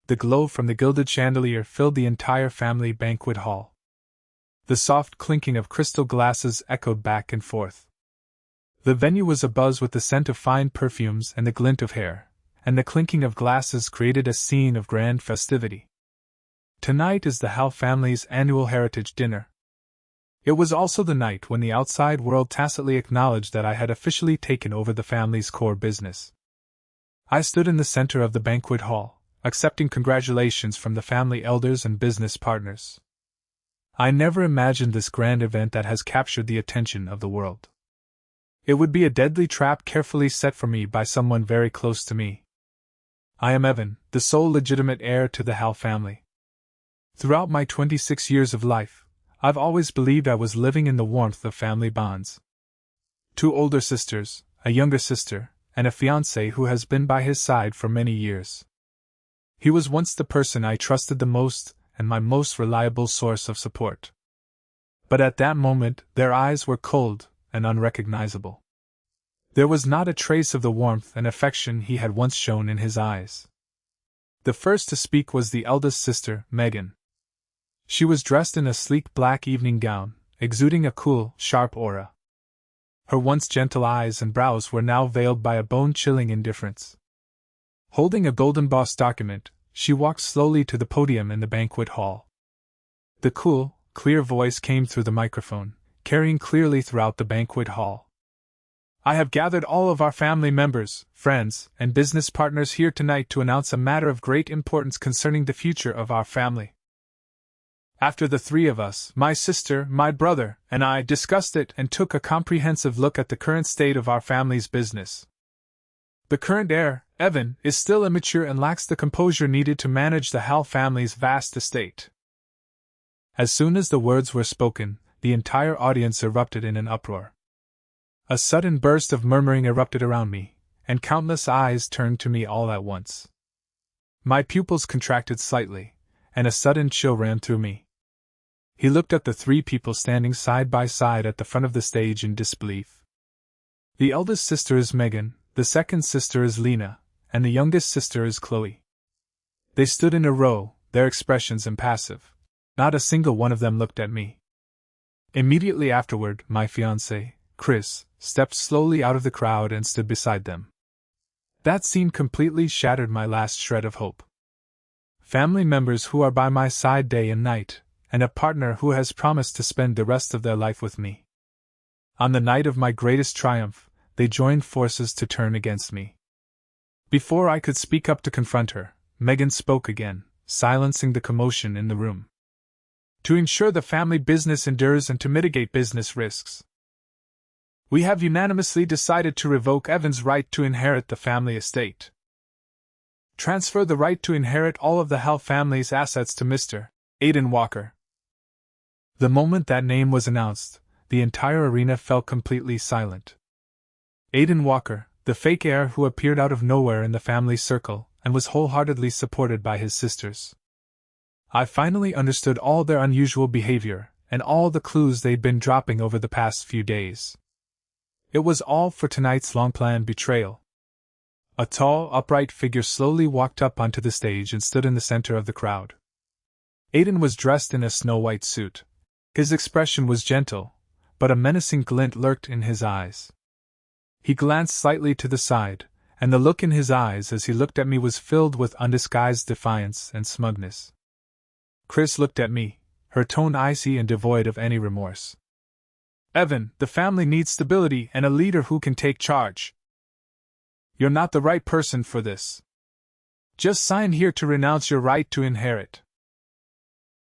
The glow from the gilded chandelier filled the entire family banquet hall. The soft clinking of crystal glasses echoed back and forth. The venue was abuzz with the scent of fine perfumes and the glint of hair, and the clinking of glasses created a scene of grand festivity. Tonight is the Hal family's annual heritage dinner. It was also the night when the outside world tacitly acknowledged that I had officially taken over the family's core business. I stood in the center of the banquet hall, accepting congratulations from the family elders and business partners. I never imagined this grand event that has captured the attention of the world. It would be a deadly trap carefully set for me by someone very close to me. I am Evan, the sole legitimate heir to the Hal family. Throughout my 26 years of life, I've always believed I was living in the warmth of family bonds. 2 older sisters, a younger sister, and a fiancé who has been by his side for many years. He was once the person I trusted the most and my most reliable source of support. But at that moment, their eyes were cold and unrecognizable. There was not a trace of the warmth and affection he had once shown in his eyes. The first to speak was the eldest sister, Megan. She was dressed in a sleek black evening gown, exuding a cool, sharp aura. Her once gentle eyes and brows were now veiled by a bone-chilling indifference. Holding a gold-embossed document, she walked slowly to the podium in the banquet hall. The cool, clear voice came through the microphone, carrying clearly throughout the banquet hall. I have gathered all of our family members, friends, and business partners here tonight to announce a matter of great importance concerning the future of our family. After the 3 of us, my sister, my brother, and I, discussed it and took a comprehensive look at the current state of our family's business. The current heir, Evan, is still immature and lacks the composure needed to manage the Hal family's vast estate. As soon as the words were spoken, the entire audience erupted in an uproar. A sudden burst of murmuring erupted around me, and countless eyes turned to me all at once. My pupils contracted slightly, and a sudden chill ran through me. He looked at the 3 people standing side by side at the front of the stage in disbelief. The eldest sister is Megan, the second sister is Lena, and the youngest sister is Chloe. They stood in a row, their expressions impassive. Not a single one of them looked at me. Immediately afterward, my fiancé, Chris, stepped slowly out of the crowd and stood beside them. That scene completely shattered my last shred of hope. Family members who are by my side day and night, and a partner who has promised to spend the rest of their life with me. On the night of my greatest triumph, they joined forces to turn against me. Before I could speak up to confront her, Megan spoke again, silencing the commotion in the room. To ensure the family business endures and to mitigate business risks, we have unanimously decided to revoke Evan's right to inherit the family estate. Transfer the right to inherit all of the Hal family's assets to Mr. Aiden Walker. The moment that name was announced, the entire arena fell completely silent. Aiden Walker, the fake heir who appeared out of nowhere in the family circle and was wholeheartedly supported by his sisters. I finally understood all their unusual behavior and all the clues they'd been dropping over the past few days. It was all for tonight's long-planned betrayal. A tall, upright figure slowly walked up onto the stage and stood in the center of the crowd. Aiden was dressed in a snow-white suit. His expression was gentle, but a menacing glint lurked in his eyes. He glanced slightly to the side, and the look in his eyes as he looked at me was filled with undisguised defiance and smugness. Chris looked at me, her tone icy and devoid of any remorse. Evan, the family needs stability and a leader who can take charge. You're not the right person for this. Just sign here to renounce your right to inherit.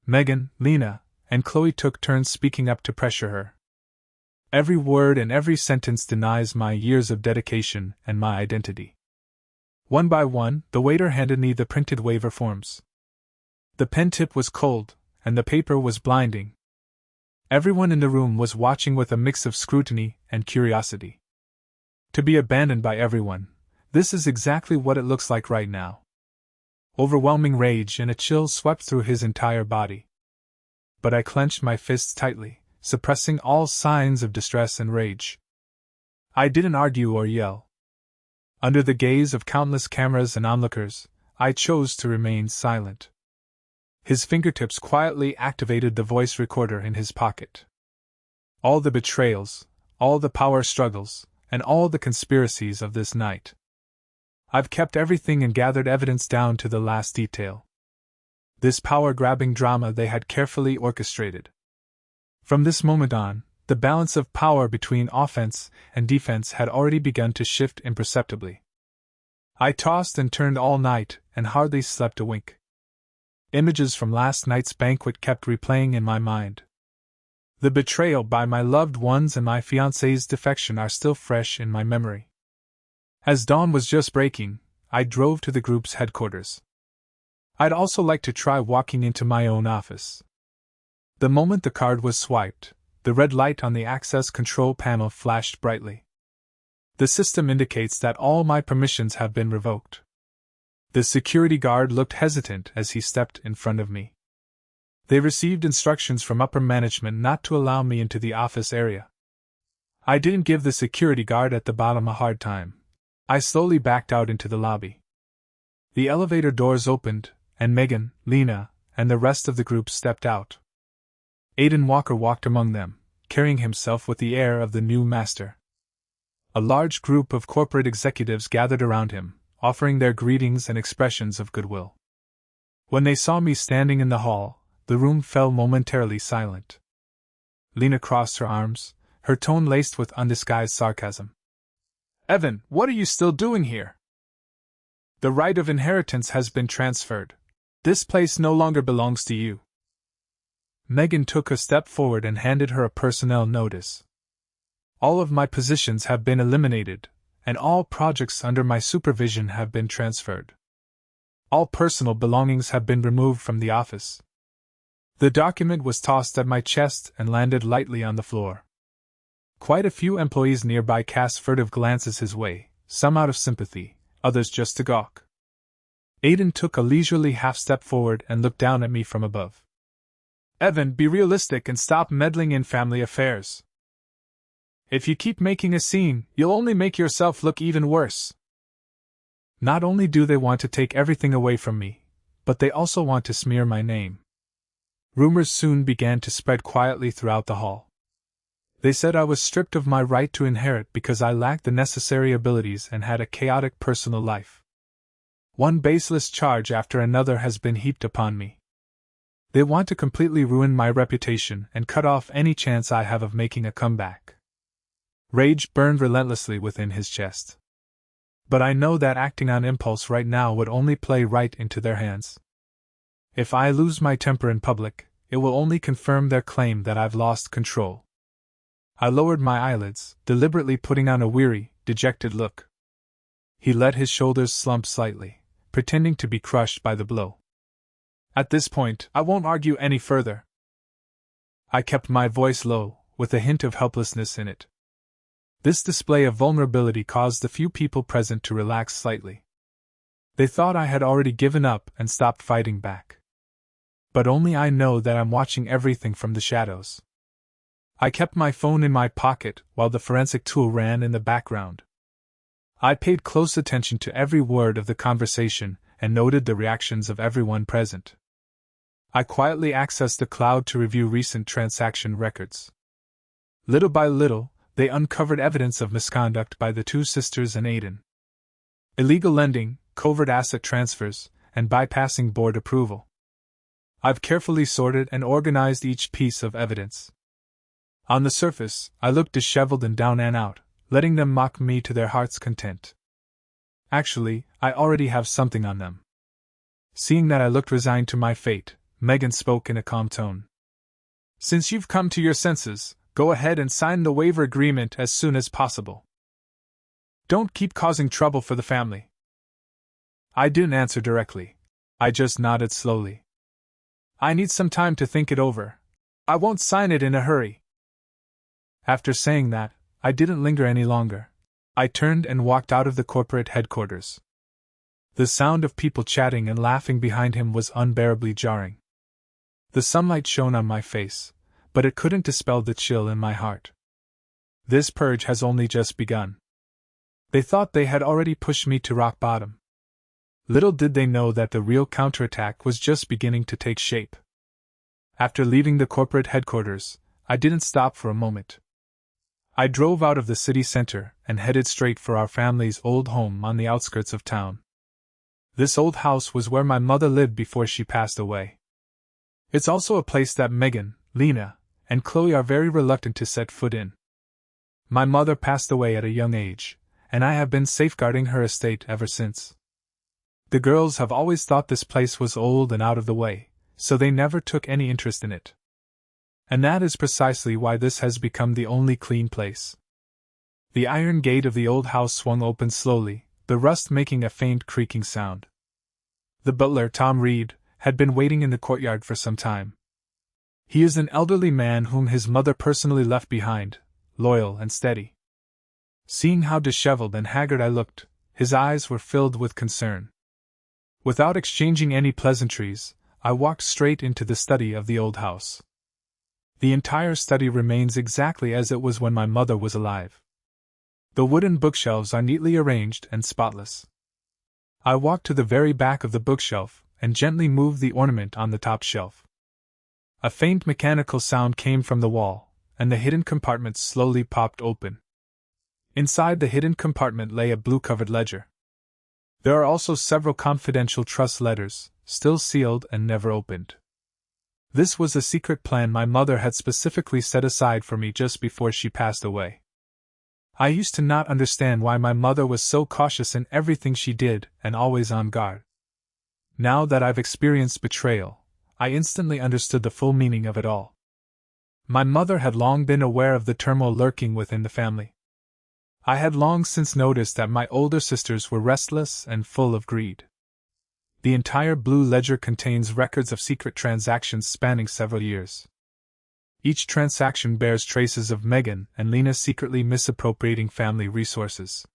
Megan, Lena, and Chloe took turns speaking up to pressure her. Every word and every sentence denies my years of dedication and my identity. One by one, the waiter handed me the printed waiver forms. The pen tip was cold, and the paper was blinding. Everyone in the room was watching with a mix of scrutiny and curiosity. To be abandoned by everyone, this is exactly what it looks like right now. Overwhelming rage and a chill swept through his entire body. But I clenched my fists tightly, suppressing all signs of distress and rage. I didn't argue or yell. Under the gaze of countless cameras and onlookers, I chose to remain silent. His fingertips quietly activated the voice recorder in his pocket. All the betrayals, all the power struggles, and all the conspiracies of this night. I've kept everything and gathered evidence down to the last detail. This power-grabbing drama they had carefully orchestrated. From this moment on, the balance of power between offense and defense had already begun to shift imperceptibly. I tossed and turned all night and hardly slept a wink. Images from last night's banquet kept replaying in my mind. The betrayal by my loved ones and my fiancée's defection are still fresh in my memory. As dawn was just breaking, I drove to the group's headquarters. I'd also like to try walking into my own office. The moment the card was swiped, the red light on the access control panel flashed brightly. The system indicates that all my permissions have been revoked. The security guard looked hesitant as he stepped in front of me. They received instructions from upper management not to allow me into the office area. I didn't give the security guard at the bottom a hard time. I slowly backed out into the lobby. The elevator doors opened, and Megan, Lena, and the rest of the group stepped out. Aiden Walker walked among them, carrying himself with the air of the new master. A large group of corporate executives gathered around him, offering their greetings and expressions of goodwill. When they saw me standing in the hall, the room fell momentarily silent. Lena crossed her arms, her tone laced with undisguised sarcasm. "Evan, what are you still doing here? The right of inheritance has been transferred. This place no longer belongs to you." Megan took a step forward and handed her a personnel notice. "All of my positions have been eliminated, and all projects under my supervision have been transferred. All personal belongings have been removed from the office." The document was tossed at my chest and landed lightly on the floor. Quite a few employees nearby cast furtive glances his way, some out of sympathy, others just to gawk. Aiden took a leisurely half-step forward and looked down at me from above. "Evan, be realistic and stop meddling in family affairs. If you keep making a scene, you'll only make yourself look even worse." Not only do they want to take everything away from me, but they also want to smear my name. Rumors soon began to spread quietly throughout the hall. They said I was stripped of my right to inherit because I lacked the necessary abilities and had a chaotic personal life. One baseless charge after another has been heaped upon me. They want to completely ruin my reputation and cut off any chance I have of making a comeback. Rage burned relentlessly within his chest. But I know that acting on impulse right now would only play right into their hands. If I lose my temper in public, it will only confirm their claim that I've lost control. I lowered my eyelids, deliberately putting on a weary, dejected look. He let his shoulders slump slightly, pretending to be crushed by the blow. "At this point, I won't argue any further." I kept my voice low, with a hint of helplessness in it. This display of vulnerability caused the few people present to relax slightly. They thought I had already given up and stopped fighting back. But only I know that I'm watching everything from the shadows. I kept my phone in my pocket while the forensic tool ran in the background. I paid close attention to every word of the conversation and noted the reactions of everyone present. I quietly accessed the cloud to review recent transaction records. Little by little, they uncovered evidence of misconduct by the two sisters and Aiden. Illegal lending, covert asset transfers, and bypassing board approval. I've carefully sorted and organized each piece of evidence. On the surface, I looked disheveled and down and out, letting them mock me to their heart's content. Actually, I already have something on them. Seeing that I looked resigned to my fate, Megan spoke in a calm tone. "Since you've come to your senses, go ahead and sign the waiver agreement as soon as possible. Don't keep causing trouble for the family." I didn't answer directly. I just nodded slowly. "I need some time to think it over. I won't sign it in a hurry." After saying that, I didn't linger any longer. I turned and walked out of the corporate headquarters. The sound of people chatting and laughing behind him was unbearably jarring. The sunlight shone on my face, but it couldn't dispel the chill in my heart. This purge has only just begun. They thought they had already pushed me to rock bottom. Little did they know that the real counterattack was just beginning to take shape. After leaving the corporate headquarters, I didn't stop for a moment. I drove out of the city center and headed straight for our family's old home on the outskirts of town. This old house was where my mother lived before she passed away. It's also a place that Megan, Lena, and Chloe are very reluctant to set foot in. My mother passed away at a young age, and I have been safeguarding her estate ever since. The girls have always thought this place was old and out of the way, so they never took any interest in it. And that is precisely why this has become the only clean place. The iron gate of the old house swung open slowly, the rust making a faint creaking sound. The butler, Tom Reed, had been waiting in the courtyard for some time. He is an elderly man whom his mother personally left behind, loyal and steady. Seeing how disheveled and haggard I looked, his eyes were filled with concern. Without exchanging any pleasantries, I walked straight into the study of the old house. The entire study remains exactly as it was when my mother was alive. The wooden bookshelves are neatly arranged and spotless. I walked to the very back of the bookshelf and gently moved the ornament on the top shelf. A faint mechanical sound came from the wall, and the hidden compartment slowly popped open. Inside the hidden compartment lay a blue-covered ledger. There are also several confidential trust letters, still sealed and never opened. This was a secret plan my mother had specifically set aside for me just before she passed away. I used to not understand why my mother was so cautious in everything she did and always on guard. Now that I've experienced betrayal, I instantly understood the full meaning of it all. My mother had long been aware of the turmoil lurking within the family. I had long since noticed that my older sisters were restless and full of greed. The entire blue ledger contains records of secret transactions spanning several years. Each transaction bears traces of Megan and Lena secretly misappropriating family resources.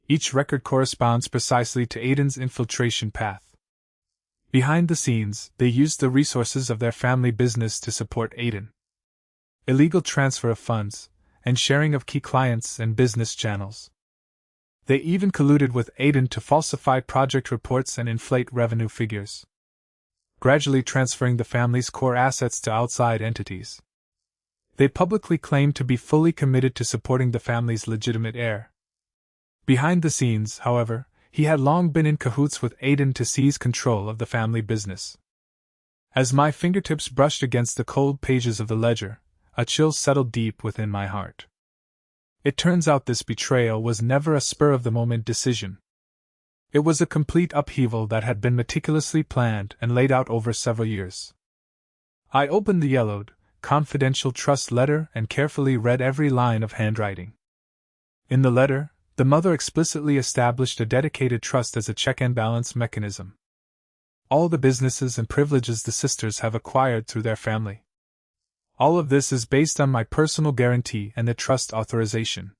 Each record corresponds precisely to Aiden's infiltration path. Behind the scenes, they used the resources of their family business to support Aiden. Illegal transfer of funds, and sharing of key clients and business channels. They even colluded with Aiden to falsify project reports and inflate revenue figures, gradually transferring the family's core assets to outside entities. They publicly claimed to be fully committed to supporting the family's legitimate heir. Behind the scenes, however, he had long been in cahoots with Aiden to seize control of the family business. As my fingertips brushed against the cold pages of the ledger, a chill settled deep within my heart. It turns out this betrayal was never a spur-of-the-moment decision. It was a complete upheaval that had been meticulously planned and laid out over several years. I opened the yellowed, confidential trust letter and carefully read every line of handwriting. In the letter, the mother explicitly established a dedicated trust as a check and balance mechanism. All the businesses and privileges the sisters have acquired through their family. All of this is based on my personal guarantee and the trust authorization.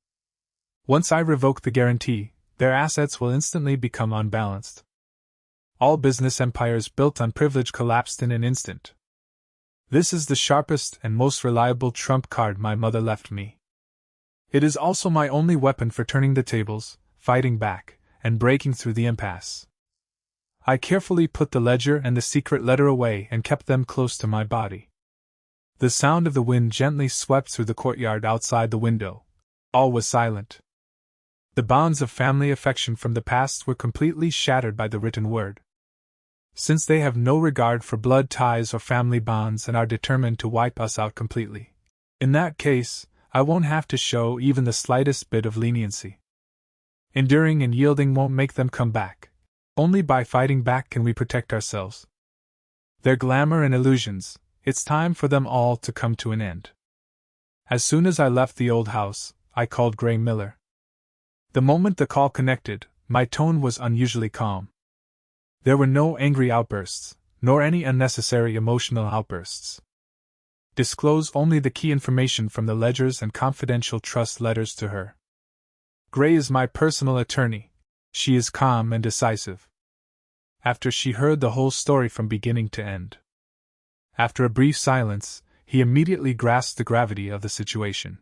Once I revoke the guarantee, their assets will instantly become unbalanced. All business empires built on privilege collapsed in an instant. This is the sharpest and most reliable trump card my mother left me. It is also my only weapon for turning the tables, fighting back, and breaking through the impasse. I carefully put the ledger and the secret letter away and kept them close to my body. The sound of the wind gently swept through the courtyard outside the window. All was silent. The bonds of family affection from the past were completely shattered by the written word. Since they have no regard for blood ties or family bonds and are determined to wipe us out completely, in that case, I won't have to show even the slightest bit of leniency. Enduring and yielding won't make them come back. Only by fighting back can we protect ourselves. Their glamour and illusions, it's time for them all to come to an end. As soon as I left the old house, I called Gray Miller. The moment the call connected, my tone was unusually calm. There were no angry outbursts, nor any unnecessary emotional outbursts. Disclose only the key information from the ledgers and confidential trust letters to her. Gray is my personal attorney. She is calm and decisive. After she heard the whole story from beginning to end. After a brief silence, he immediately grasped the gravity of the situation.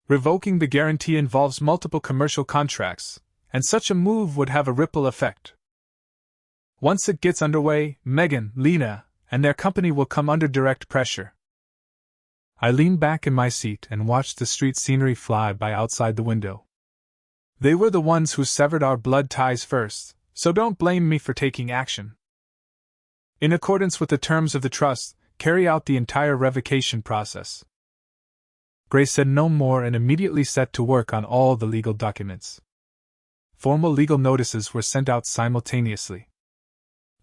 Revoking the guarantee involves multiple commercial contracts, and such a move would have a ripple effect. Once it gets underway, Megan, Lena, and their company will come under direct pressure. I leaned back in my seat and watched the street scenery fly by outside the window. They were the ones who severed our blood ties first, so don't blame me for taking action. In accordance with the terms of the trust, carry out the entire revocation process. Gray said no more and immediately set to work on all the legal documents. Formal legal notices were sent out simultaneously.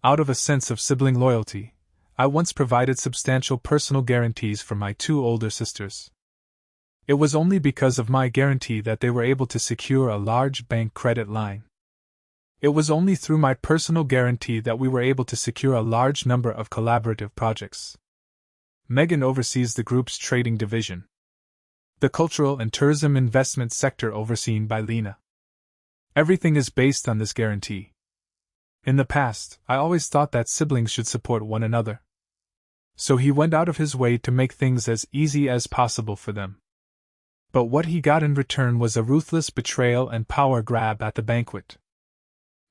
Out of a sense of sibling loyalty, I once provided substantial personal guarantees for my two older sisters. It was only because of my guarantee that they were able to secure a large bank credit line. It was only through my personal guarantee that we were able to secure a large number of collaborative projects. Megan oversees the group's trading division. The cultural and tourism investment sector overseen by Lena. Everything is based on this guarantee. In the past, I always thought that siblings should support one another. So he went out of his way to make things as easy as possible for them. But what he got in return was a ruthless betrayal and power grab at the banquet.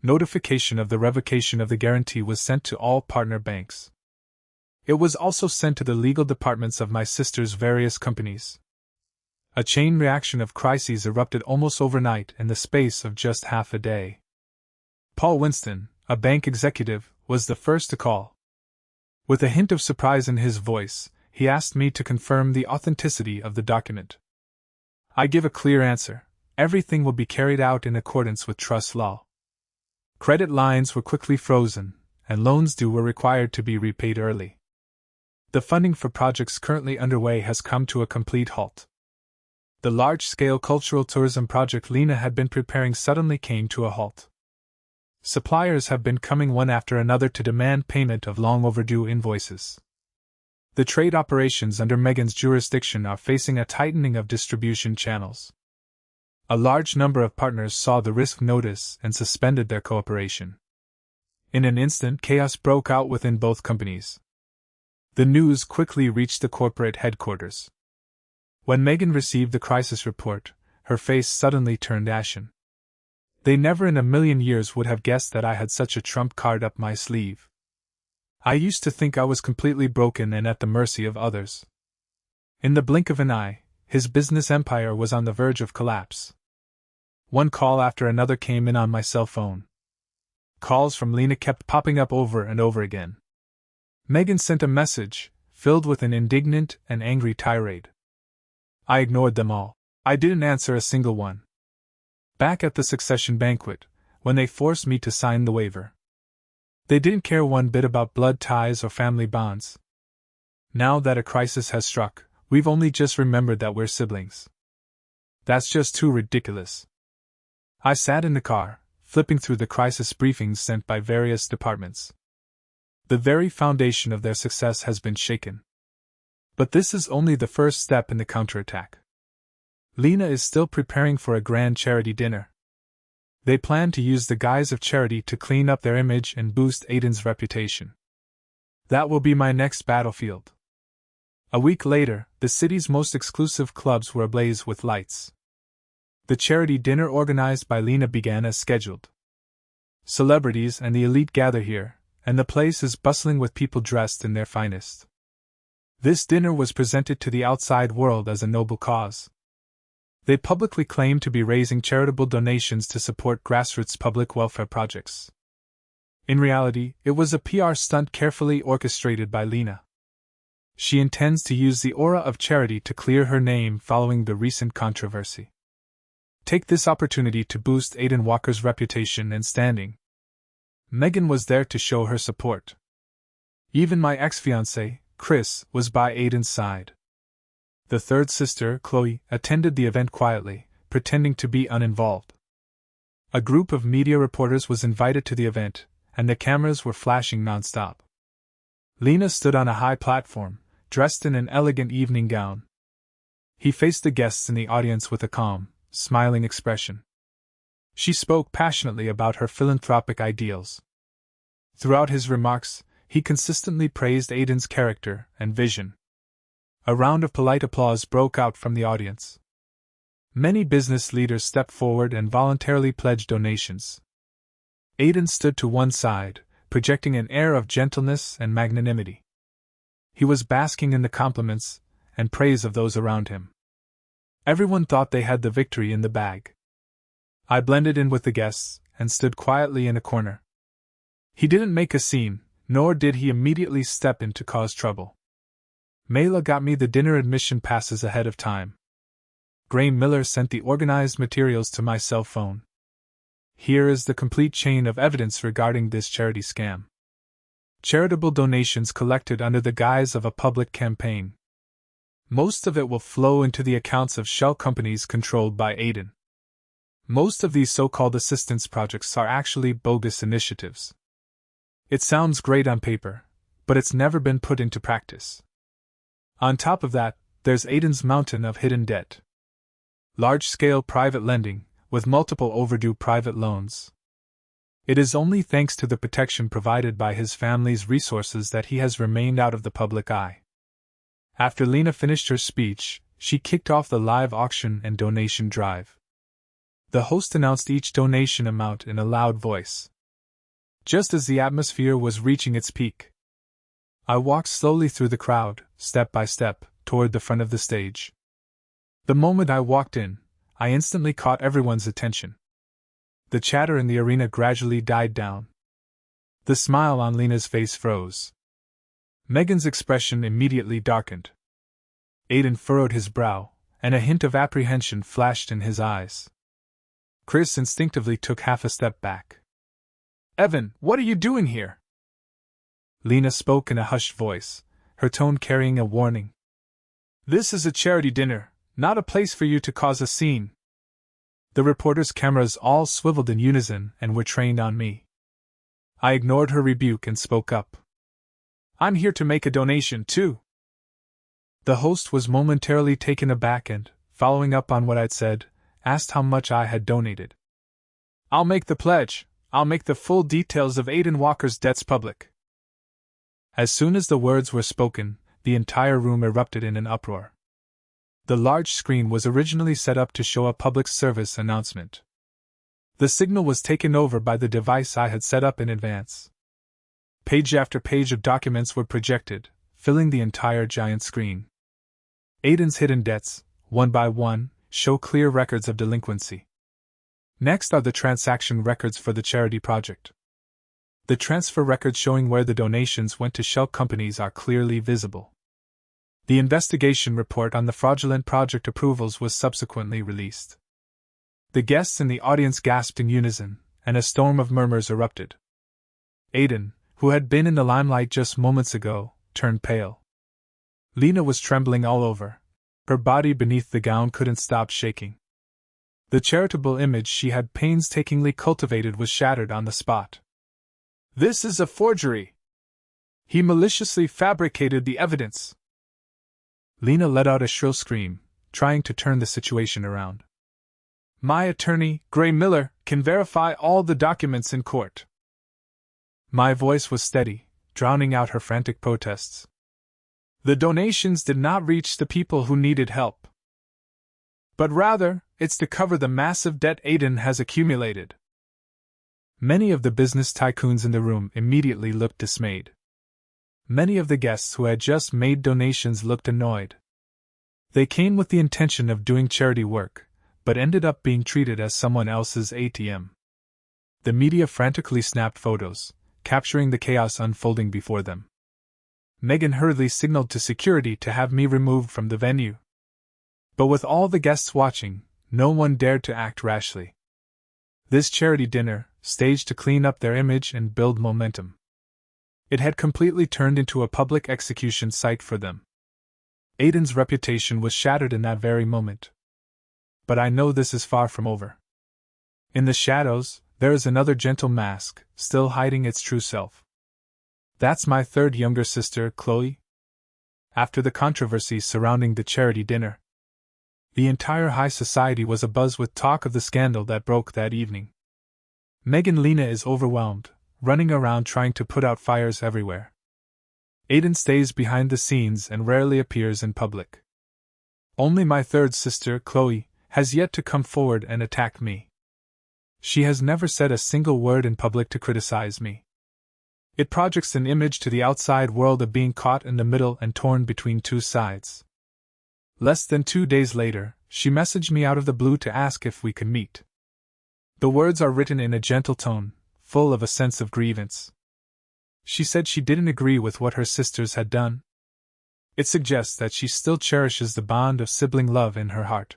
Notification of the revocation of the guarantee was sent to all partner banks. It was also sent to the legal departments of my sister's various companies. A chain reaction of crises erupted almost overnight in the space of just half a day. Paul Winston, a bank executive, was the first to call. With a hint of surprise in his voice, he asked me to confirm the authenticity of the document. I give a clear answer: everything will be carried out in accordance with trust law. Credit lines were quickly frozen, and loans due were required to be repaid early. The funding for projects currently underway has come to a complete halt. The large-scale cultural tourism project Lena had been preparing suddenly came to a halt. Suppliers have been coming one after another to demand payment of long-overdue invoices. The trade operations under Megan's jurisdiction are facing a tightening of distribution channels. A large number of partners saw the risk notice and suspended their cooperation. In an instant, chaos broke out within both companies. The news quickly reached the corporate headquarters. When Megan received the crisis report, her face suddenly turned ashen. They never in a million years would have guessed that I had such a trump card up my sleeve. I used to think I was completely broken and at the mercy of others. In the blink of an eye, his business empire was on the verge of collapse. One call after another came in on my cell phone. Calls from Lena kept popping up over and over again. Megan sent a message, filled with an indignant and angry tirade. I ignored them all. I didn't answer a single one. Back at the succession banquet, when they forced me to sign the waiver, they didn't care one bit about blood ties or family bonds. Now that a crisis has struck, we've only just remembered that we're siblings. That's just too ridiculous. I sat in the car, flipping through the crisis briefings sent by various departments. The very foundation of their success has been shaken. But this is only the first step in the counterattack. Lena is still preparing for a grand charity dinner. They plan to use the guise of charity to clean up their image and boost Aiden's reputation. That will be my next battlefield. A week later, the city's most exclusive clubs were ablaze with lights. The charity dinner organized by Lena began as scheduled. Celebrities and the elite gather here, and the place is bustling with people dressed in their finest. This dinner was presented to the outside world as a noble cause. They publicly claimed to be raising charitable donations to support grassroots public welfare projects. In reality, it was a PR stunt carefully orchestrated by Lena. She intends to use the aura of charity to clear her name following the recent controversy. Take this opportunity to boost Aiden Walker's reputation and standing. Megan was there to show her support. Even my ex-fiancé, Chris, was by Aiden's side. The third sister, Chloe, attended the event quietly, pretending to be uninvolved. A group of media reporters was invited to the event, and the cameras were flashing nonstop. Lena stood on a high platform, dressed in an elegant evening gown. He faced the guests in the audience with a calm, smiling expression. She spoke passionately about her philanthropic ideals. Throughout his remarks, he consistently praised Aiden's character and vision. A round of polite applause broke out from the audience. Many business leaders stepped forward and voluntarily pledged donations. Aiden stood to one side, projecting an air of gentleness and magnanimity. He was basking in the compliments and praise of those around him. Everyone thought they had the victory in the bag. I blended in with the guests and stood quietly in a corner. He didn't make a scene, nor did he immediately step in to cause trouble. Mayla got me the dinner admission passes ahead of time. Gray Miller sent the organized materials to my cell phone. Here is the complete chain of evidence regarding this charity scam. Charitable donations collected under the guise of a public campaign. Most of it will flow into the accounts of shell companies controlled by Aiden. Most of these so-called assistance projects are actually bogus initiatives. It sounds great on paper, but it's never been put into practice. On top of that, there's Aiden's mountain of hidden debt. Large-scale private lending, with multiple overdue private loans. It is only thanks to the protection provided by his family's resources that he has remained out of the public eye. After Lena finished her speech, she kicked off the live auction and donation drive. The host announced each donation amount in a loud voice. Just as the atmosphere was reaching its peak, I walked slowly through the crowd, step by step, toward the front of the stage. The moment I walked in, I instantly caught everyone's attention. The chatter in the arena gradually died down. The smile on Lena's face froze. Megan's expression immediately darkened. Aiden furrowed his brow, and a hint of apprehension flashed in his eyes. Chris instinctively took half a step back. "Evan, what are you doing here?" Lena spoke in a hushed voice, her tone carrying a warning. "This is a charity dinner, not a place for you to cause a scene." The reporters' cameras all swiveled in unison and were trained on me. I ignored her rebuke and spoke up. "I'm here to make a donation, too." The host was momentarily taken aback and, following up on what I'd said, asked how much I had donated. "I'll make the pledge. I'll make the full details of Aiden Walker's debts public." As soon as the words were spoken, the entire room erupted in an uproar. The large screen was originally set up to show a public service announcement. The signal was taken over by the device I had set up in advance. Page after page of documents were projected, filling the entire giant screen. Aiden's hidden debts, one by one, show clear records of delinquency. Next are the transaction records for the charity project. The transfer records showing where the donations went to shell companies are clearly visible. The investigation report on the fraudulent project approvals was subsequently released. The guests in the audience gasped in unison, and a storm of murmurs erupted. Aiden, who had been in the limelight just moments ago, turned pale. Lena was trembling all over. Her body beneath the gown couldn't stop shaking. The charitable image she had painstakingly cultivated was shattered on the spot. "This is a forgery! He maliciously fabricated the evidence!" Lena let out a shrill scream, trying to turn the situation around. "My attorney, Gray Miller, can verify all the documents in court." My voice was steady, drowning out her frantic protests. "The donations did not reach the people who needed help. But rather, it's to cover the massive debt Aiden has accumulated." Many of the business tycoons in the room immediately looked dismayed. Many of the guests who had just made donations looked annoyed. They came with the intention of doing charity work, but ended up being treated as someone else's ATM. The media frantically snapped photos, capturing the chaos unfolding before them. Megan hurriedly signaled to security to have me removed from the venue. But with all the guests watching, no one dared to act rashly. This charity dinner, staged to clean up their image and build momentum. It had completely turned into a public execution site for them. Aiden's reputation was shattered in that very moment. But I know this is far from over. In the shadows, there is another gentle mask, still hiding its true self. That's my third younger sister, Chloe. After the controversy surrounding the charity dinner, the entire high society was abuzz with talk of the scandal that broke that evening. Megan Lena is overwhelmed, running around trying to put out fires everywhere. Aiden stays behind the scenes and rarely appears in public. Only my third sister, Chloe, has yet to come forward and attack me. She has never said a single word in public to criticize me. It projects an image to the outside world of being caught in the middle and torn between two sides. Less than 2 days later, she messaged me out of the blue to ask if we could meet. The words are written in a gentle tone, full of a sense of grievance. She said she didn't agree with what her sisters had done. It suggests that she still cherishes the bond of sibling love in her heart.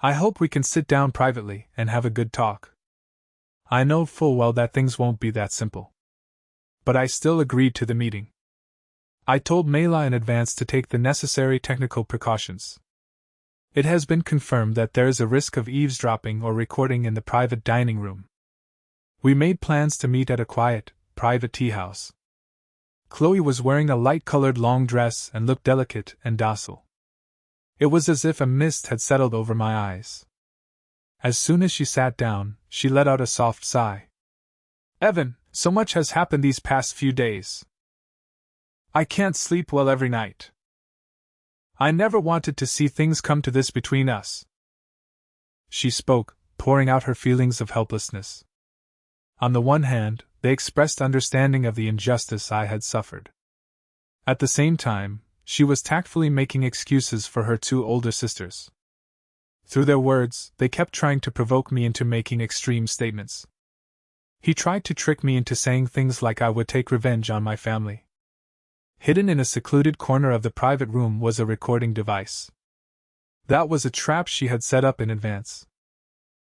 I hope we can sit down privately and have a good talk. I know full well that things won't be that simple. But I still agreed to the meeting. I told Mayla in advance to take the necessary technical precautions. It has been confirmed that there is a risk of eavesdropping or recording in the private dining room. We made plans to meet at a quiet, private tea house. Chloe was wearing a light-colored long dress and looked delicate and docile. It was as if a mist had settled over my eyes. As soon as she sat down, she let out a soft sigh. "Evan, so much has happened these past few days. I can't sleep well every night. I never wanted to see things come to this between us." She spoke, pouring out her feelings of helplessness. On the one hand, they expressed understanding of the injustice I had suffered. At the same time, she was tactfully making excuses for her 2 older sisters. Through their words, they kept trying to provoke me into making extreme statements. He tried to trick me into saying things like I would take revenge on my family. Hidden in a secluded corner of the private room was a recording device. That was a trap she had set up in advance.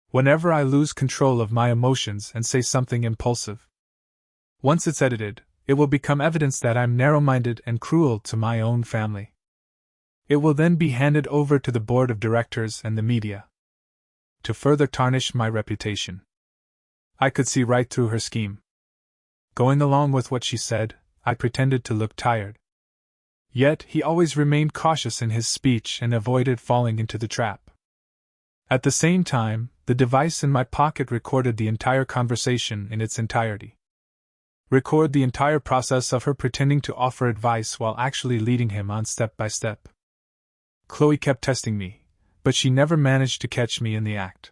Whenever I lose control of my emotions and say something impulsive, once it's edited, it will become evidence that I'm narrow-minded and cruel to my own family. It will then be handed over to the board of directors and the media, to further tarnish my reputation. I could see right through her scheme. Going along with what she said, I pretended to look tired. Yet he always remained cautious in his speech and avoided falling into the trap. At the same time, the device in my pocket recorded the entire conversation in its entirety. Record the entire process of her pretending to offer advice while actually leading him on step by step. Chloe kept testing me, but she never managed to catch me in the act.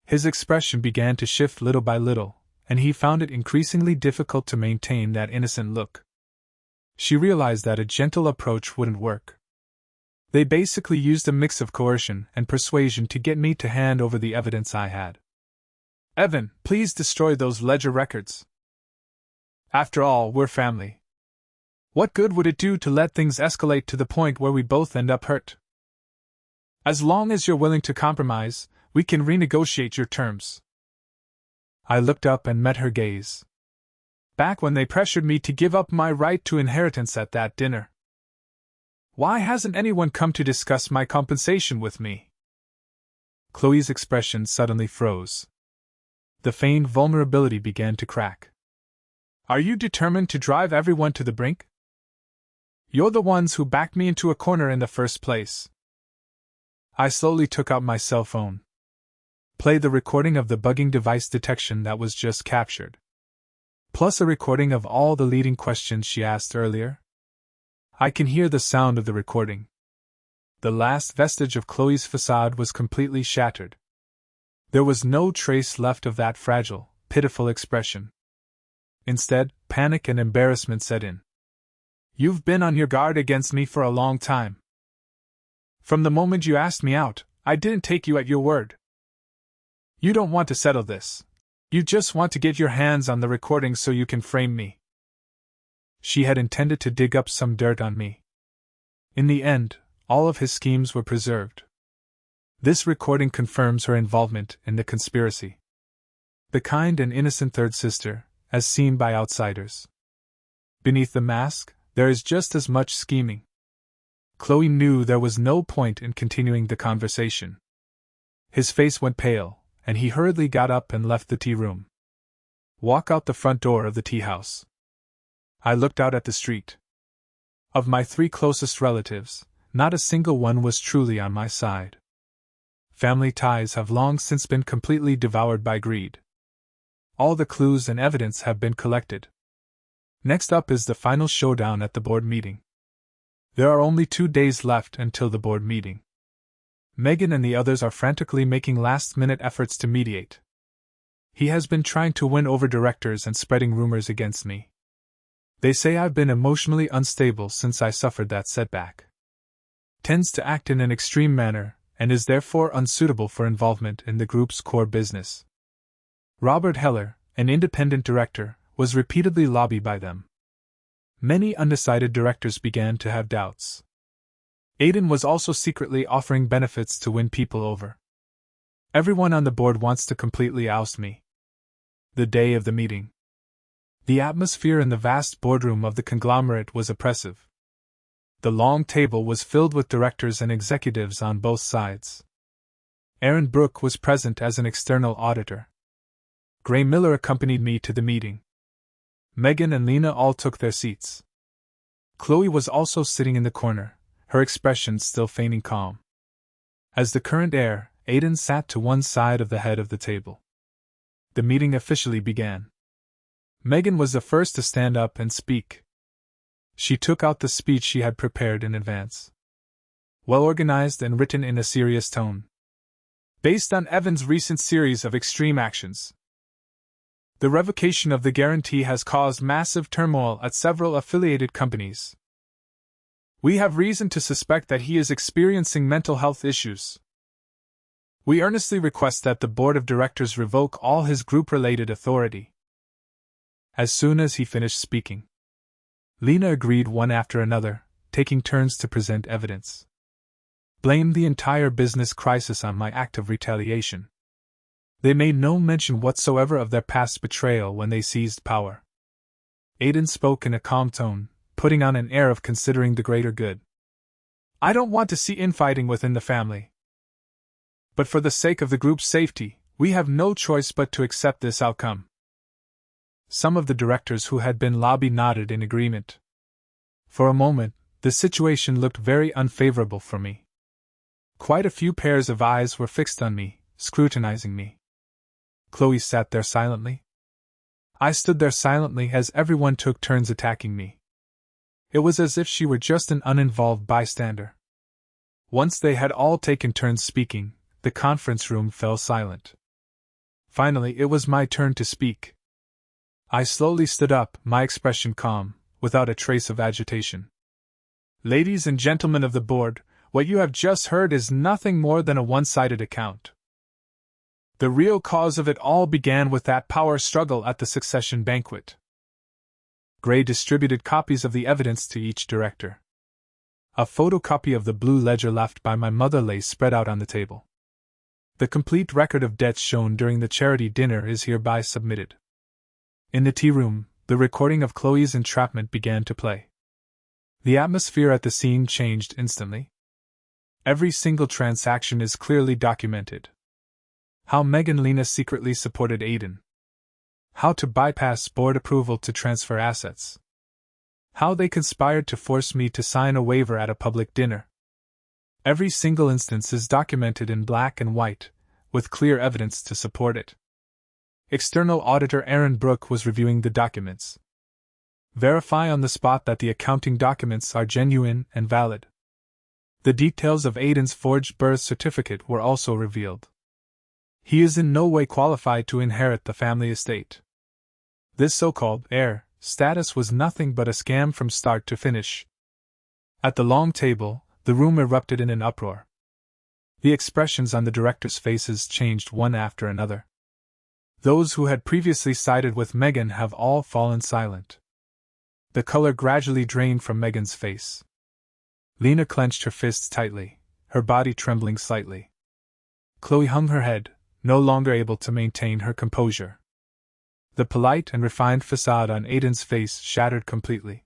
His expression began to shift little by little, and he found it increasingly difficult to maintain that innocent look. She realized that a gentle approach wouldn't work. They basically used a mix of coercion and persuasion to get me to hand over the evidence I had. "Evan, please destroy those ledger records. After all, we're family. What good would it do to let things escalate to the point where we both end up hurt? As long as you're willing to compromise, we can renegotiate your terms." I looked up and met her gaze. "Back when they pressured me to give up my right to inheritance at that dinner. Why hasn't anyone come to discuss my compensation with me?" Chloe's expression suddenly froze. The feigned vulnerability began to crack. "Are you determined to drive everyone to the brink? You're the ones who backed me into a corner in the first place." I slowly took out my cell phone. Play the recording of the bugging device detection that was just captured. Plus a recording of all the leading questions she asked earlier. I can hear the sound of the recording. The last vestige of Chloe's facade was completely shattered. There was no trace left of that fragile, pitiful expression. Instead, panic and embarrassment set in. "You've been on your guard against me for a long time. From the moment you asked me out, I didn't take you at your word. You don't want to settle this. You just want to get your hands on the recording so you can frame me." She had intended to dig up some dirt on me. In the end, all of his schemes were preserved. This recording confirms her involvement in the conspiracy. The kind and innocent third sister, as seen by outsiders. Beneath the mask, there is just as much scheming. Chloe knew there was no point in continuing the conversation. His face went pale, and he hurriedly got up and left the tea room. Walk out the front door of the tea house. I looked out at the street. Of my 3 closest relatives, not a single one was truly on my side. Family ties have long since been completely devoured by greed. All the clues and evidence have been collected. Next up is the final showdown at the board meeting. There are only 2 days left until the board meeting. Megan and the others are frantically making last-minute efforts to mediate. He has been trying to win over directors and spreading rumors against me. They say I've been emotionally unstable since I suffered that setback. Tends to act in an extreme manner, and is therefore unsuitable for involvement in the group's core business. Robert Heller, an independent director, was repeatedly lobbied by them. Many undecided directors began to have doubts. Aiden was also secretly offering benefits to win people over. Everyone on the board wants to completely oust me. The day of the meeting. The atmosphere in the vast boardroom of the conglomerate was oppressive. The long table was filled with directors and executives on both sides. Aaron Brooke was present as an external auditor. Gray Miller accompanied me to the meeting. Megan and Lena all took their seats. Chloe was also sitting in the corner, her expression still feigning calm. As the current heir, Aiden sat to one side of the head of the table. The meeting officially began. Megan was the first to stand up and speak. She took out the speech she had prepared in advance. Well organized and written in a serious tone. Based on Evan's recent series of extreme actions, the revocation of the guarantee has caused massive turmoil at several affiliated companies. We have reason to suspect that he is experiencing mental health issues. We earnestly request that the board of directors revoke all his group-related authority. As soon as he finished speaking, Lena agreed one after another, taking turns to present evidence. Blamed the entire business crisis on my act of retaliation. They made no mention whatsoever of their past betrayal when they seized power. Aiden spoke in a calm tone, putting on an air of considering the greater good. I don't want to see infighting within the family. But for the sake of the group's safety, we have no choice but to accept this outcome. Some of the directors who had been lobbied nodded in agreement. For a moment, the situation looked very unfavorable for me. Quite a few pairs of eyes were fixed on me, scrutinizing me. Chloe sat there silently. I stood there silently as everyone took turns attacking me. It was as if she were just an uninvolved bystander. Once they had all taken turns speaking, the conference room fell silent. Finally, it was my turn to speak. I slowly stood up, my expression calm, without a trace of agitation. Ladies and gentlemen of the board, what you have just heard is nothing more than a one-sided account. The real cause of it all began with that power struggle at the succession banquet. Gray distributed copies of the evidence to each director. A photocopy of the blue ledger left by my mother lay spread out on the table. The complete record of debts shown during the charity dinner is hereby submitted. In the tea room, the recording of Chloe's entrapment began to play. The atmosphere at the scene changed instantly. Every single transaction is clearly documented. How Meg and Lena secretly supported Aiden. How to bypass board approval to transfer assets. How they conspired to force me to sign a waiver at a public dinner. Every single instance is documented in black and white, with clear evidence to support it. External auditor Aaron Brooke was reviewing the documents. Verify on the spot that the accounting documents are genuine and valid. The details of Aiden's forged birth certificate were also revealed. He is in no way qualified to inherit the family estate. This so-called heir status was nothing but a scam from start to finish. At the long table, the room erupted in an uproar. The expressions on the directors' faces changed one after another. Those who had previously sided with Megan have all fallen silent. The color gradually drained from Megan's face. Lena clenched her fists tightly, her body trembling slightly. Chloe hung her head, no longer able to maintain her composure. The polite and refined facade on Aiden's face shattered completely.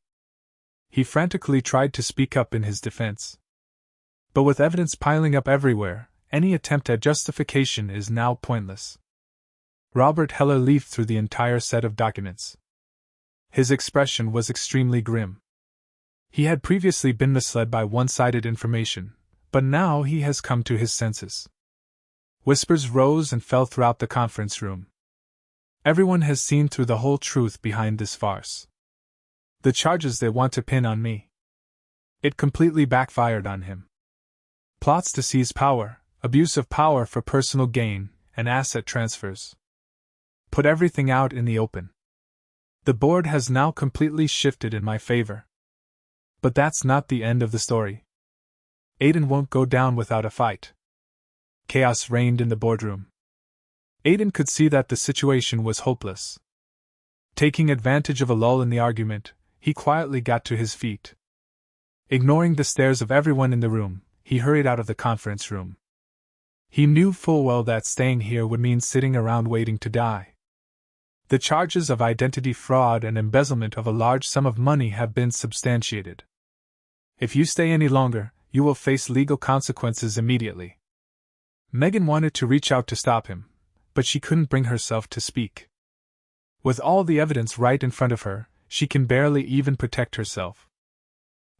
He frantically tried to speak up in his defense. But with evidence piling up everywhere, any attempt at justification is now pointless. Robert Heller leafed through the entire set of documents. His expression was extremely grim. He had previously been misled by one-sided information, but now he has come to his senses. Whispers rose and fell throughout the conference room. Everyone has seen through the whole truth behind this farce. The charges they want to pin on me. It completely backfired on him. Plots to seize power, abuse of power for personal gain, and asset transfers. Put everything out in the open. The board has now completely shifted in my favor. But that's not the end of the story. Aiden won't go down without a fight. Chaos reigned in the boardroom. Aiden could see that the situation was hopeless. Taking advantage of a lull in the argument, he quietly got to his feet. Ignoring the stares of everyone in the room, he hurried out of the conference room. He knew full well that staying here would mean sitting around waiting to die. The charges of identity fraud and embezzlement of a large sum of money have been substantiated. If you stay any longer, you will face legal consequences immediately. Megan wanted to reach out to stop him, but she couldn't bring herself to speak. With all the evidence right in front of her, she can barely even protect herself.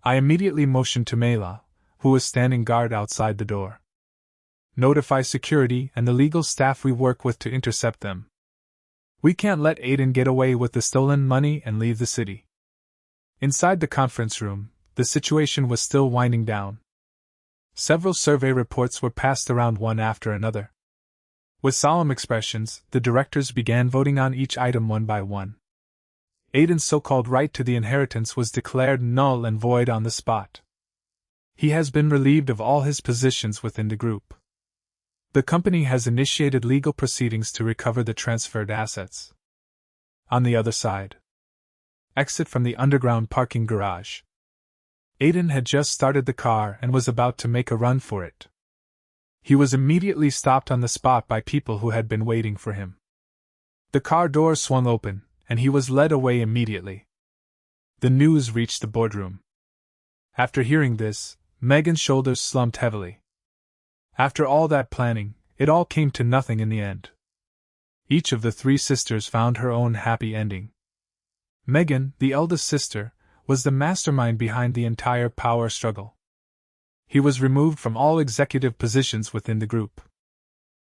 I immediately motioned to Mela, who was standing guard outside the door. Notify security and the legal staff we work with to intercept them. We can't let Aiden get away with the stolen money and leave the city. Inside the conference room, the situation was still winding down. Several survey reports were passed around one after another. With solemn expressions, the directors began voting on each item one by one. Aiden's so-called right to the inheritance was declared null and void on the spot. He has been relieved of all his positions within the group. The company has initiated legal proceedings to recover the transferred assets. On the other side. Exit from the underground parking garage. Aiden had just started the car and was about to make a run for it. He was immediately stopped on the spot by people who had been waiting for him. The car door swung open, and he was led away immediately. The news reached the boardroom. After hearing this, Megan's shoulders slumped heavily. After all that planning, it all came to nothing in the end. Each of the three sisters found her own happy ending. Megan, the eldest sister, was the mastermind behind the entire power struggle. He was removed from all executive positions within the group.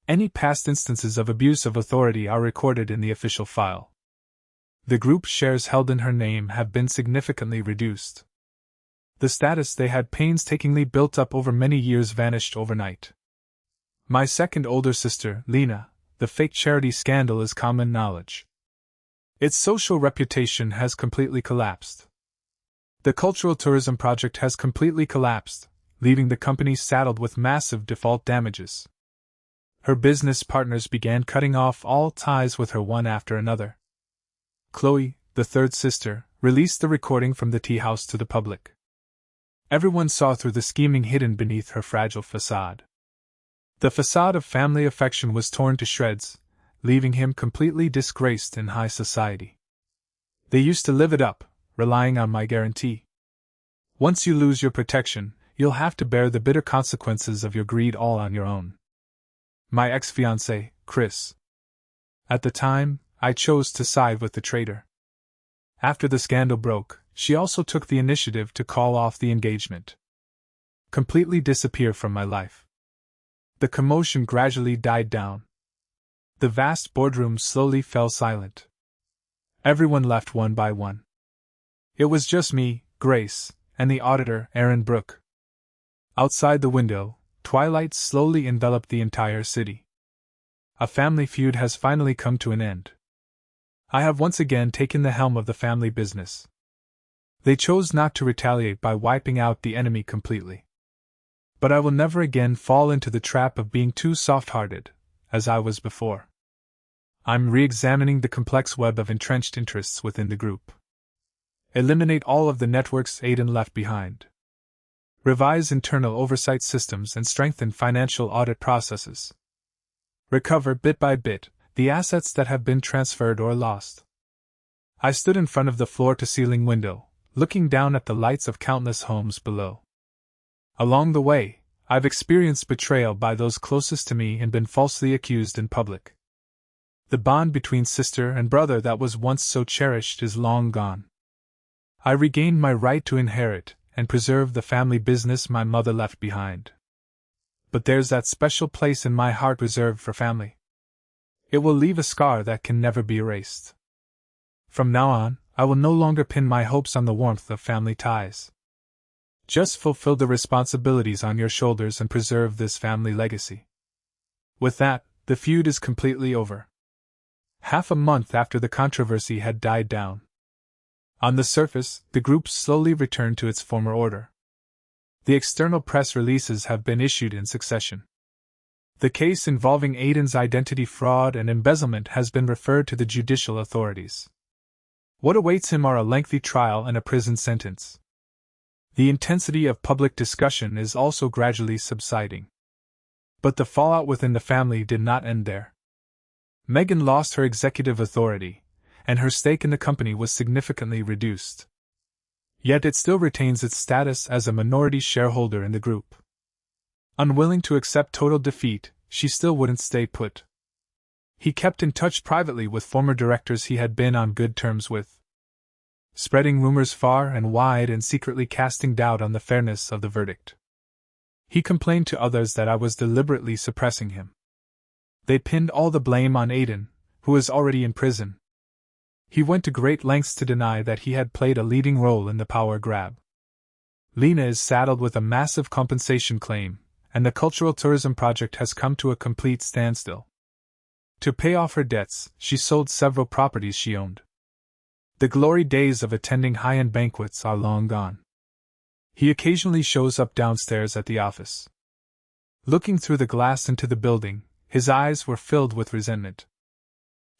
Any past instances of abuse of authority are recorded in the official file. The group shares held in her name have been significantly reduced. The status they had painstakingly built up over many years vanished overnight. My second older sister, Lena, the fake charity scandal is common knowledge. Its social reputation has completely collapsed. The cultural tourism project has completely collapsed, leaving the company saddled with massive default damages. Her business partners began cutting off all ties with her one after another. Chloe, the third sister, released the recording from the tea house to the public. Everyone saw through the scheming hidden beneath her fragile facade. The facade of family affection was torn to shreds, leaving him completely disgraced in high society. They used to live it up, relying on my guarantee. Once you lose your protection, you'll have to bear the bitter consequences of your greed all on your own. My ex-fiancé, Chris. At the time, I chose to side with the traitor. After the scandal broke, she also took the initiative to call off the engagement. Completely disappear from my life. The commotion gradually died down. The vast boardroom slowly fell silent. Everyone left one by one. It was just me, Grace, and the auditor, Aaron Brooke. Outside the window, twilight slowly enveloped the entire city. A family feud has finally come to an end. I have once again taken the helm of the family business. They chose not to retaliate by wiping out the enemy completely. But I will never again fall into the trap of being too soft-hearted, as I was before. I'm re-examining the complex web of entrenched interests within the group. Eliminate all of the networks Aiden left behind. Revise internal oversight systems and strengthen financial audit processes. Recover bit by bit the assets that have been transferred or lost. I stood in front of the floor-to-ceiling window, looking down at the lights of countless homes below. Along the way, I've experienced betrayal by those closest to me and been falsely accused in public. The bond between sister and brother that was once so cherished is long gone. I regained my right to inherit and preserve the family business my mother left behind. But there's that special place in my heart reserved for family. It will leave a scar that can never be erased. From now on, I will no longer pin my hopes on the warmth of family ties. Just fulfill the responsibilities on your shoulders and preserve this family legacy. With that, the feud is completely over. half a month after the controversy had died down. On the surface, the group slowly returned to its former order. The external press releases have been issued in succession. The case involving Aiden's identity fraud and embezzlement has been referred to the judicial authorities. What awaits him are a lengthy trial and a prison sentence. The intensity of public discussion is also gradually subsiding. But the fallout within the family did not end there. Megan lost her executive authority, and her stake in the company was significantly reduced. Yet it still retains its status as a minority shareholder in the group. Unwilling to accept total defeat, she still wouldn't stay put. He kept in touch privately with former directors he had been on good terms with, spreading rumors far and wide and secretly casting doubt on the fairness of the verdict. He complained to others that I was deliberately suppressing him. They pinned all the blame on Aiden, who was already in prison. He went to great lengths to deny that he had played a leading role in the power grab. Lena is saddled with a massive compensation claim, and the cultural tourism project has come to a complete standstill. To pay off her debts, she sold several properties she owned. The glory days of attending high-end banquets are long gone. He occasionally shows up downstairs at the office. Looking through the glass into the building, his eyes were filled with resentment.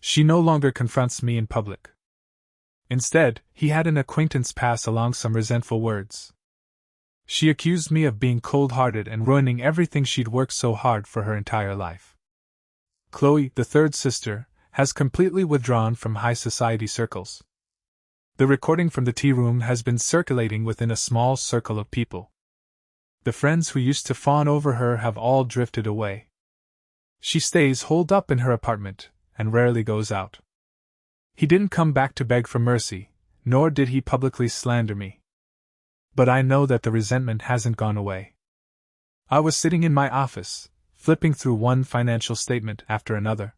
She no longer confronts me in public. Instead, he had an acquaintance pass along some resentful words. She accused me of being cold-hearted and ruining everything she'd worked so hard for her entire life. Chloe, the third sister, has completely withdrawn from high society circles. The recording from the tea room has been circulating within a small circle of people. The friends who used to fawn over her have all drifted away. She stays holed up in her apartment, and rarely goes out. He didn't come back to beg for mercy, nor did he publicly slander me. But I know that the resentment hasn't gone away. I was sitting in my office, flipping through one financial statement after another.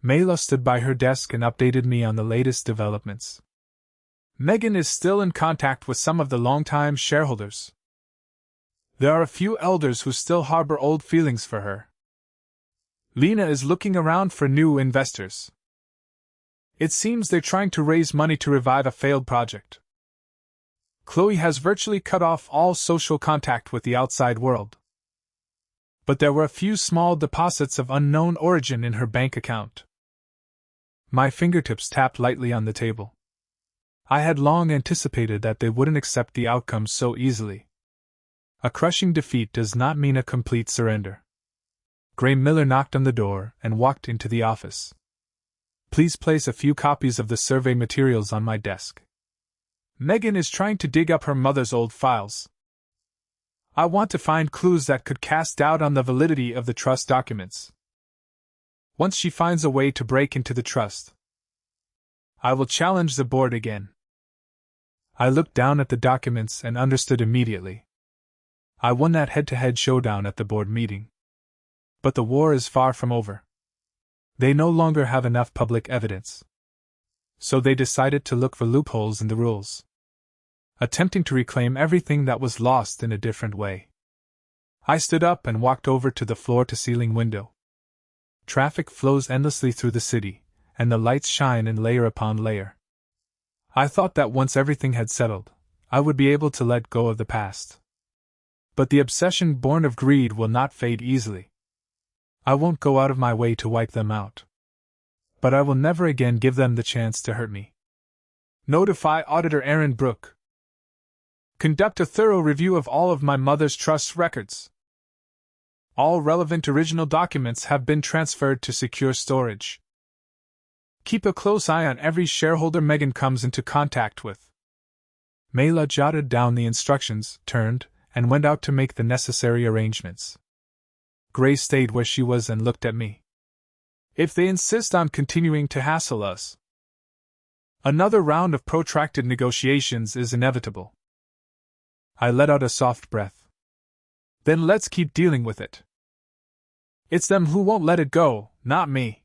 Mayla stood by her desk and updated me on the latest developments. Megan is still in contact with some of the longtime shareholders. There are a few elders who still harbor old feelings for her. Lena is looking around for new investors. It seems they're trying to raise money to revive a failed project. Chloe has virtually cut off all social contact with the outside world. But there were a few small deposits of unknown origin in her bank account. My fingertips tapped lightly on the table. I had long anticipated that they wouldn't accept the outcome so easily. A crushing defeat does not mean a complete surrender. Gray Miller knocked on the door and walked into the office. Please place a few copies of the survey materials on my desk. Megan is trying to dig up her mother's old files. I want to find clues that could cast doubt on the validity of the trust documents. Once she finds a way to break into the trust, I will challenge the board again. I looked down at the documents and understood immediately. I won that head-to-head showdown at the board meeting. But the war is far from over. They no longer have enough public evidence. So they decided to look for loopholes in the rules, attempting to reclaim everything that was lost in a different way. I stood up and walked over to the floor-to-ceiling window. Traffic flows endlessly through the city, and the lights shine in layer upon layer. I thought that once everything had settled, I would be able to let go of the past. But the obsession born of greed will not fade easily. I won't go out of my way to wipe them out. But I will never again give them the chance to hurt me. Notify Auditor Aaron Brooke. Conduct a thorough review of all of my mother's trust records. All relevant original documents have been transferred to secure storage. Keep a close eye on every shareholder Megan comes into contact with. Mayla jotted down the instructions, turned, and went out to make the necessary arrangements. Gray stayed where she was and looked at me. If they insist on continuing to hassle us, another round of protracted negotiations is inevitable. I let out a soft breath. Then let's keep dealing with it. It's them who won't let it go, not me.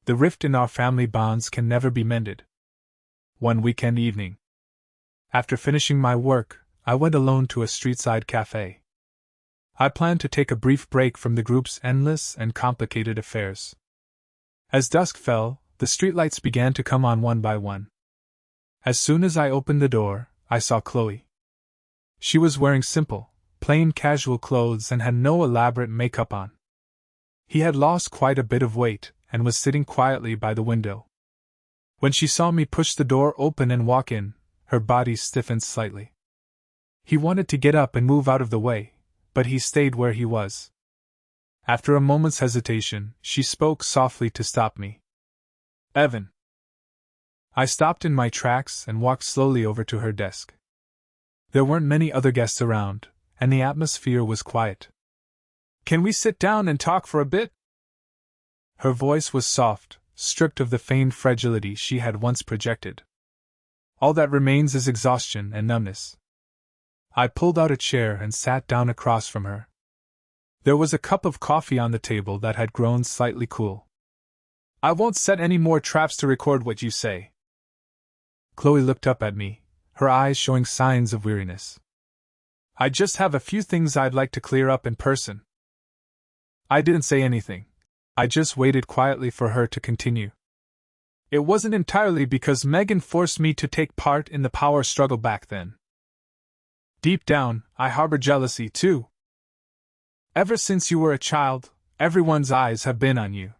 The rift in our family bonds can never be mended. One weekend evening, after finishing my work, I went alone to a street-side cafe. I planned to take a brief break from the group's endless and complicated affairs. As dusk fell, the streetlights began to come on one by one. As soon as I opened the door, I saw Chloe. She was wearing simple, plain casual clothes and had no elaborate makeup on. He had lost quite a bit of weight and was sitting quietly by the window. When she saw me push the door open and walk in, her body stiffened slightly. He wanted to get up and move out of the way, but he stayed where he was. After a moment's hesitation, she spoke softly to stop me. "Evan." I stopped in my tracks and walked slowly over to her desk. There weren't many other guests around, and the atmosphere was quiet. "Can we sit down and talk for a bit?" Her voice was soft, stripped of the feigned fragility she had once projected. All that remains is exhaustion and numbness. I pulled out a chair and sat down across from her. There was a cup of coffee on the table that had grown slightly cool. "I won't set any more traps to record what you say." Chloe looked up at me, her eyes showing signs of weariness. "I just have a few things I'd like to clear up in person." I didn't say anything. I just waited quietly for her to continue. "It wasn't entirely because Megan forced me to take part in the power struggle back then. Deep down, I harbor jealousy too. Ever since you were a child, everyone's eyes have been on you.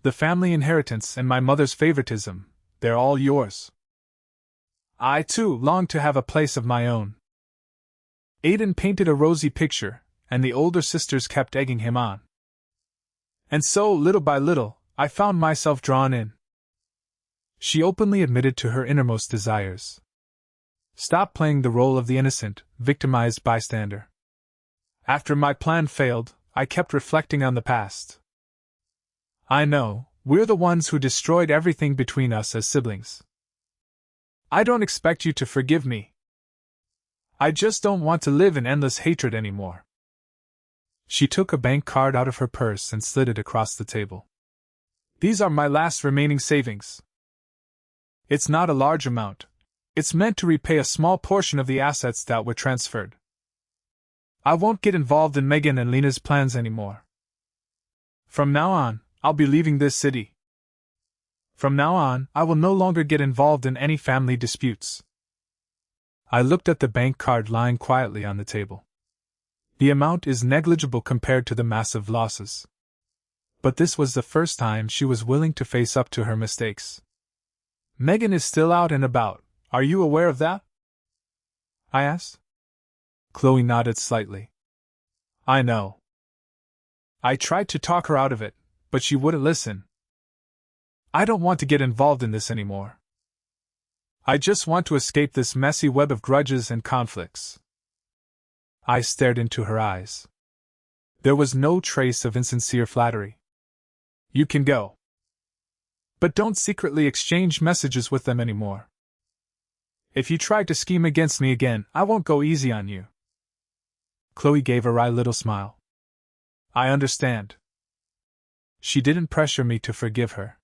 The family inheritance and my mother's favoritism, they're all yours. I too long to have a place of my own." Aiden painted a rosy picture, and the older sisters kept egging him on. And so, little by little, I found myself drawn in. She openly admitted to her innermost desires. Stop playing the role of the innocent, victimized bystander. After my plan failed, I kept reflecting on the past. I know, we're the ones who destroyed everything between us as siblings. I don't expect you to forgive me. I just don't want to live in endless hatred anymore. She took a bank card out of her purse and slid it across the table. "These are my last remaining savings. It's not a large amount. It's meant to repay a small portion of the assets that were transferred. I won't get involved in Megan and Lena's plans anymore. From now on, I'll be leaving this city. From now on, I will no longer get involved in any family disputes." I looked at the bank card lying quietly on the table. The amount is negligible compared to the massive losses. But this was the first time she was willing to face up to her mistakes. "Megan is still out and about, are you aware of that?" I asked. Chloe nodded slightly. "I know. I tried to talk her out of it, but she wouldn't listen. I don't want to get involved in this anymore. I just want to escape this messy web of grudges and conflicts." I stared into her eyes. There was no trace of insincere flattery. "You can go. But don't secretly exchange messages with them anymore. If you try to scheme against me again, I won't go easy on you." Chloe gave a wry little smile. "I understand." She didn't pressure me to forgive her.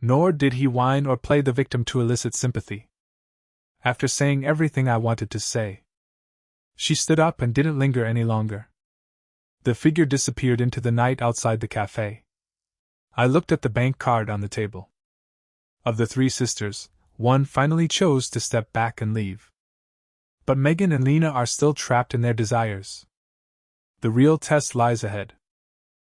Nor did he whine or play the victim to elicit sympathy. After saying everything I wanted to say, she stood up and didn't linger any longer. The figure disappeared into the night outside the cafe. I looked at the bank card on the table. Of the three sisters, one finally chose to step back and leave. But Megan and Lena are still trapped in their desires. The real test lies ahead.